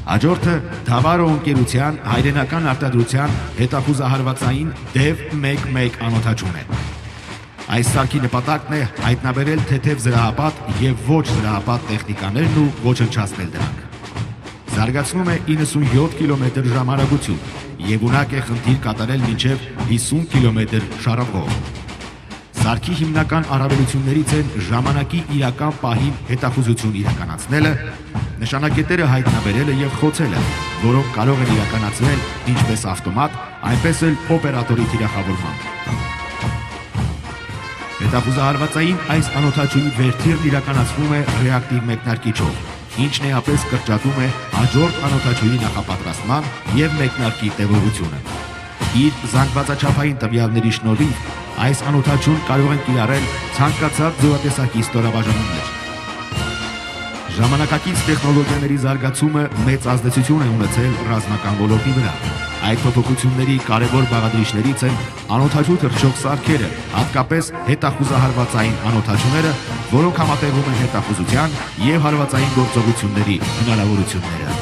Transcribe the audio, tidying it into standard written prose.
Հաջորդը Թավարո ընկերության հայրենական արտադրության հետախուզահարվածային DEV 1-1 անոթաչուն է։ Այս սարքի նպատակն է հայտնաբերել թեթև զրահապատ և ոչ զրահապատ տեխնիկաներն ու ոչնչացնել դրանք։ Զարգացնում է 97 կմ/ժ արագություն և ունակ է խնդիր կատարել մինչև 50 կմ շարավով։ Սարքի հիմնական առավելություններից են ժամանակի իրական պահին հետախուզություն իրականացնելը, նշանակետերը հայտնաբերելը և խոցելը, որոնք կարող են իրականացվել ինչպես ավտոմատ, այնպես էլ օպերատորի թիրախավորմամբ։ Հետախուզահարվածային այս անոթաչուի վերթիռն իրականացվում է ռեակտիվ մեկնարկիչով, ինչն էապես կրճատում է հաջորդ անոթաչուի նախապատրաստման և մեկնարկի տևողությունը։ Իր զանգվածաչափային տվյալների շնորհիվ այս անոթաչուն կարող են կիրառել ցանկացած զորատեսակի ստորաբաժանումներ։ Ժամանակակից տեխնոլոգիաների զարգացումը մեծ ազդեցություն է ունեցել ռազմական ոլորտի վրա։ Այդ փոփոխությունների կարևոր բաղադրիչներից են անոթաչու թռչող սարքերը, հատկապես հետախուզահարվածային անոթաչուները, որոնք համատեղում են հետախուզության և հարվածային գործողությունների հնարավորությունները։